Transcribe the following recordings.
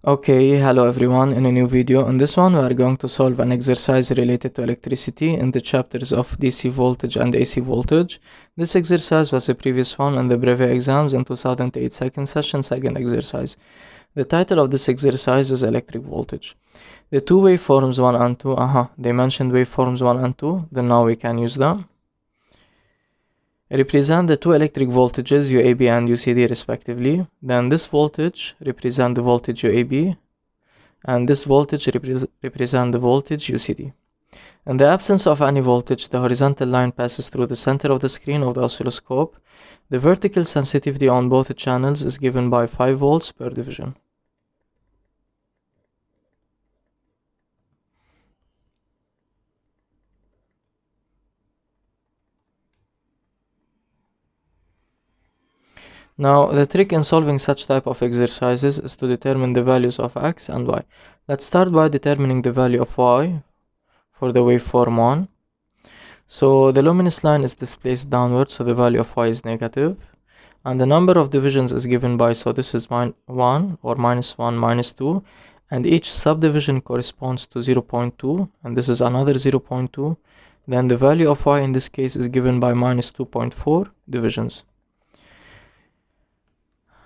Okay, hello everyone. In a new video, in this one we are going to solve an exercise related to electricity in the chapters of DC voltage and AC voltage. This exercise was a previous one in the Brevet exams in 2008 second session, second exercise. The title of this exercise is electric voltage. The two waveforms 1 and 2, they mentioned waveforms 1 and 2, then now we can use them. Represent the two electric voltages UAB and UCD respectively. Then this voltage represent the voltage UAB and this voltage represent the voltage UCD. In the absence of any voltage, the horizontal line passes through the center of the screen of the oscilloscope. The vertical sensitivity on both channels is given by 5 volts per division. Now, the trick in solving such type of exercises is to determine the values of x and y. Let's start by determining the value of y for the waveform 1. So the luminous line is displaced downward, so the value of y is negative. And the number of divisions is given by, so this is 1 or minus 1, minus 2. And each subdivision corresponds to 0.2, and this is another 0.2. Then the value of y in this case is given by minus 2.4 divisions.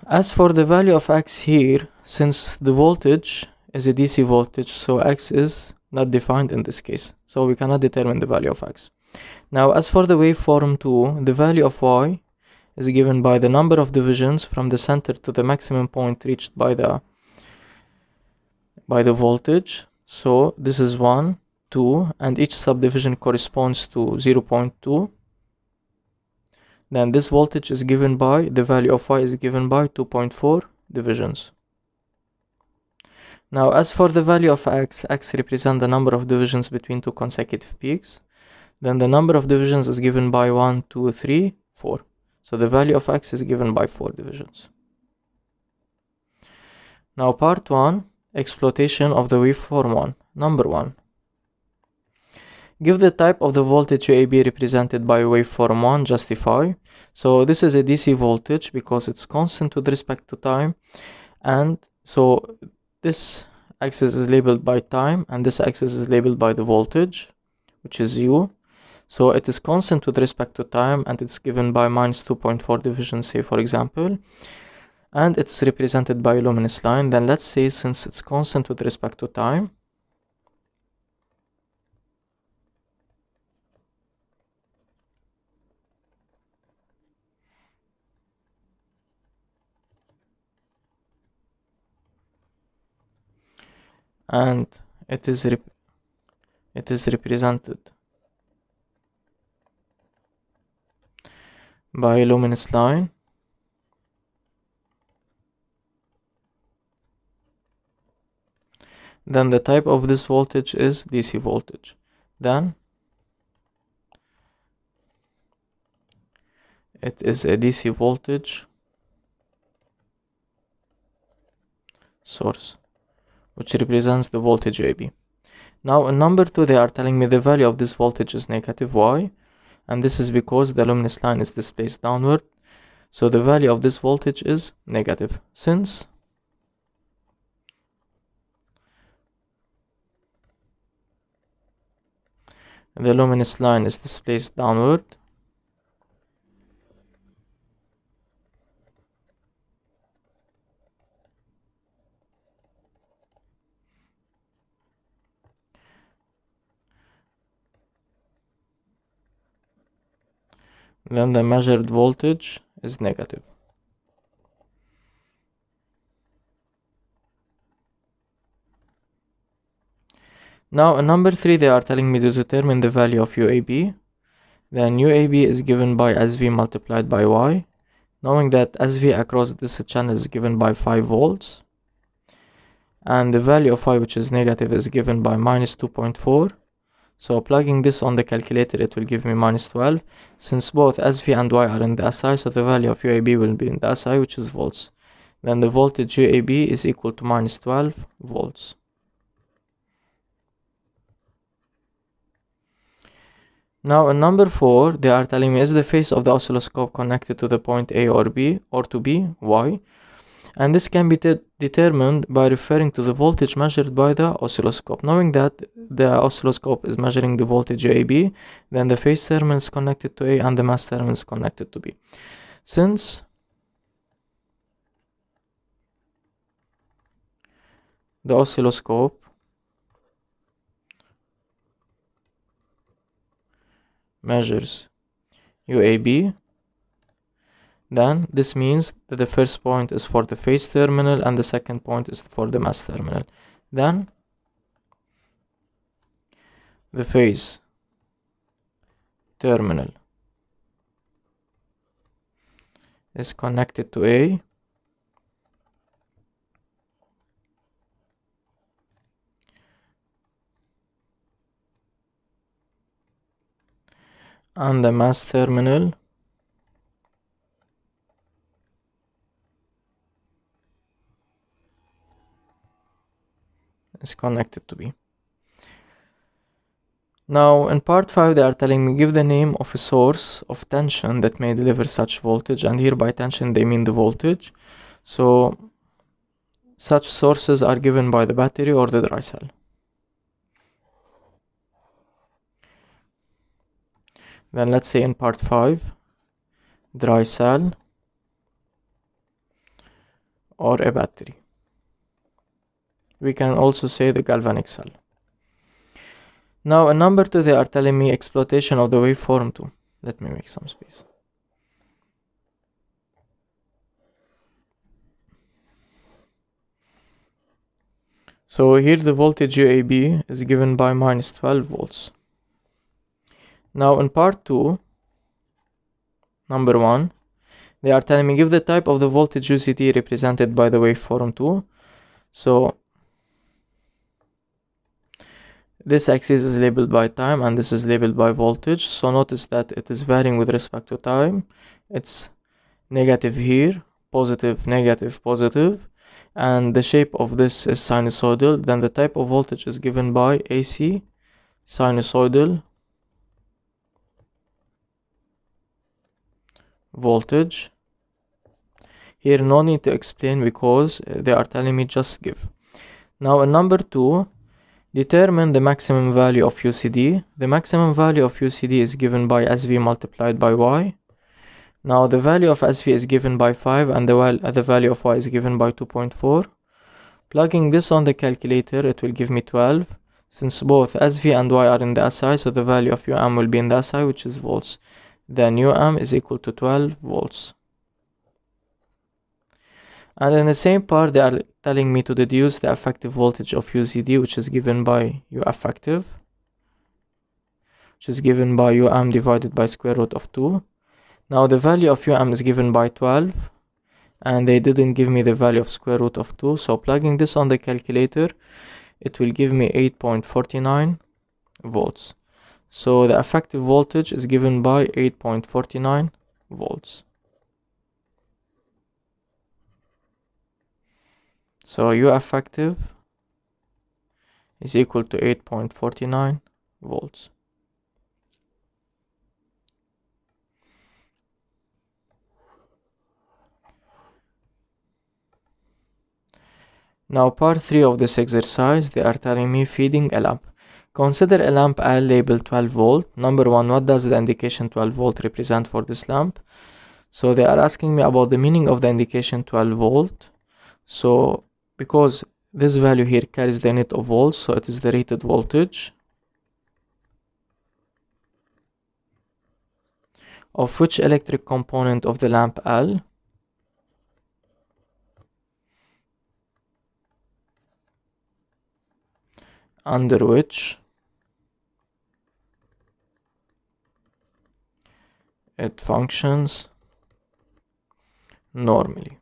As for the value of x here, since the voltage is a DC voltage, so x is not defined in this case, so we cannot determine the value of x. Now, as for the waveform 2, the value of y is given by the number of divisions from the center to the maximum point reached by the voltage. So this is 1, 2, and each subdivision corresponds to 0.2. Then this voltage is given by, the value of y is given by 2.4 divisions. Now, as for the value of x represents the number of divisions between two consecutive peaks. Then the number of divisions is given by 1, 2, 3, 4. So the value of x is given by 4 divisions. Now, part 1, exploitation of the waveform 1. Number 1. Give the type of the voltage UAB represented by waveform 1, justify. So this is a DC voltage because it's constant with respect to time. And so this axis is labeled by time and this axis is labeled by the voltage, which is U. So it is constant with respect to time and it's given by minus 2.4 divisions, say for example. And it's represented by a luminous line. Then let's say since it's constant with respect to time, and it is represented by a luminous line, then the type of this voltage is DC voltage. Then it is a DC voltage source, which represents the voltage AB. Now in number 2 they are telling me the value of this voltage is negative y, and this is because the luminous line is displaced downward, so the value of this voltage is negative. Since the luminous line is displaced downward, then the measured voltage is negative. Now in number 3 they are telling me to determine the value of UAB. Then UAB is given by SV multiplied by Y, knowing that SV across this channel is given by 5 volts. And the value of Y, which is negative, is given by minus 2.4. So plugging this on the calculator, it will give me minus 12. Since both SV and Y are in the SI, so the value of UAB will be in the SI, which is volts. Then the voltage UAB is equal to minus 12 volts. Now in number 4, they are telling me is the face of the oscilloscope connected to the point A or B, or to B, Y. and this can be determined by referring to the voltage measured by the oscilloscope. Knowing that the oscilloscope is measuring the voltage AB, then the phase terminal is connected to A and the mass terminal is connected to B. Since the oscilloscope measures UAB, then this means that the first point is for the phase terminal and the second point is for the mass terminal. Then the phase terminal is connected to A, and the mass terminal is connected to B. Now in part 5 they are telling me give the name of a source of tension that may deliver such voltage, and here by tension they mean the voltage. So such sources are given by the battery or the dry cell. Then let's say in part 5, dry cell or a battery. We can also say the galvanic cell. Now in number 2 they are telling me exploitation of the waveform 2. Let me make some space. So here the voltage UAB is given by minus 12 volts. Now in part 2, number 1, they are telling me give the type of the voltage UCT represented by the waveform 2. So this axis is labeled by time and this is labeled by voltage. So notice that it is varying with respect to time. It's negative here, positive, negative, positive, and the shape of this is sinusoidal. Then the type of voltage is given by AC, sinusoidal voltage. Here no need to explain because they are telling me just give. Now in number 2, determine the maximum value of UCD. The maximum value of UCD is given by SV multiplied by Y. Now the value of SV is given by 5 and the value of Y is given by 2.4. Plugging this on the calculator, it will give me 12. Since both SV and Y are in the SI, so the value of UM will be in the SI, which is volts. Then UM is equal to 12 volts. And in the same part, they are telling me to deduce the effective voltage of UCD, which is given by U effective, which is given by UM divided by square root of 2. Now the value of UM is given by 12, and they didn't give me the value of square root of 2. So plugging this on the calculator, it will give me 8.49 volts. So the effective voltage is given by 8.49 volts. So U effective is equal to 8.49 volts. Now part 3 of this exercise, they are telling me feeding a lamp. Consider a lamp L labeled 12 volt. Number 1, what does the indication 12 volt represent for this lamp? So they are asking me about the meaning of the indication 12 volt. So because this value here carries the unit of volts, so it is the rated voltage of which electric component of the lamp L? Under which it functions normally.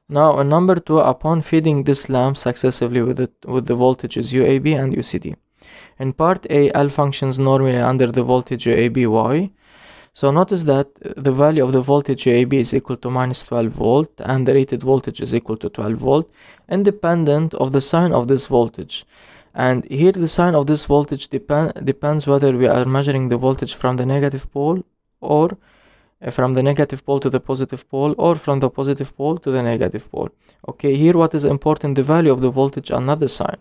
Now in number 2, upon feeding this lamp successively with the voltages UAB and UCD. In part A, L functions normally under the voltage UAB Y. So notice that the value of the voltage UAB is equal to minus 12 volt and the rated voltage is equal to 12 volt, independent of the sign of this voltage. And here the sign of this voltage depends whether we are measuring the voltage from the negative pole or from the negative pole to the positive pole, or from the positive pole to the negative pole. Okay, here what is important, the value of the voltage and not the sign.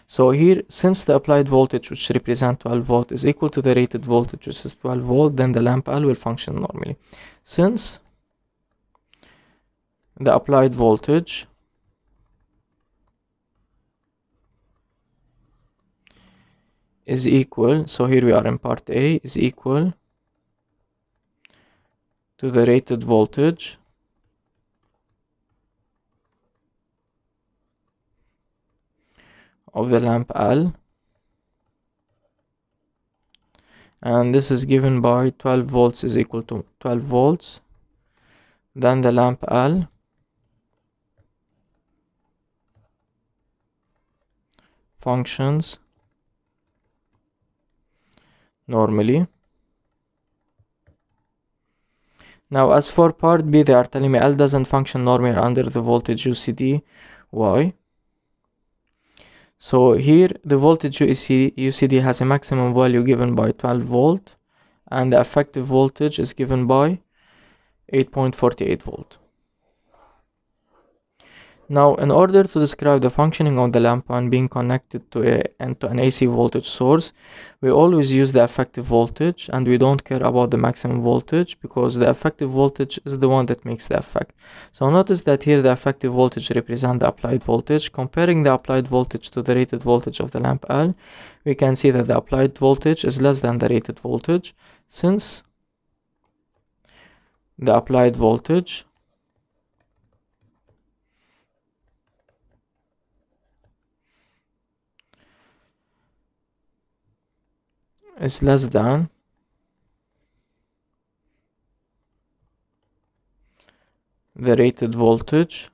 So here, since the applied voltage, which represents 12 volt, is equal to the rated voltage, which is 12 volt, then the lamp L will function normally. Since the applied voltage is equal, so here we are in part A, is equal to the rated voltage of the lamp L, and this is given by 12 volts is equal to 12 volts, then the lamp L functions normally. Now as for part B, they are telling me L doesn't function normally under the voltage UCD. Why? So here the voltage UCD has a maximum value given by 12 volt, and the effective voltage is given by 8.48 volt. Now, in order to describe the functioning of the lamp and being connected to an AC voltage source, we always use the effective voltage, and we don't care about the maximum voltage, because the effective voltage is the one that makes the effect. So notice that here the effective voltage represents the applied voltage. Comparing the applied voltage to the rated voltage of the lamp L, we can see that the applied voltage is less than the rated voltage, since the applied voltage is less than the rated voltage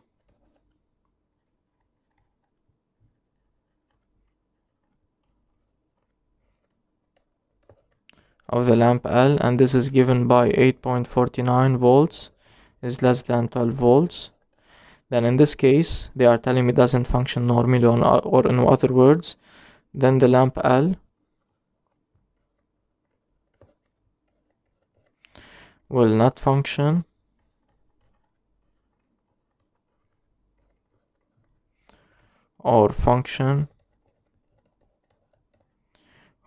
of the lamp L, and this is given by 8.49 volts is less than 12 volts. Then in this case they are telling me doesn't function normally, or in other words, then the lamp L will not function or function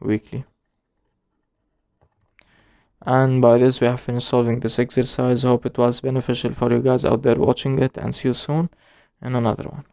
weakly. And by this we have finished solving this exercise. Hope it was beneficial for you guys out there watching it, and see you soon in another one.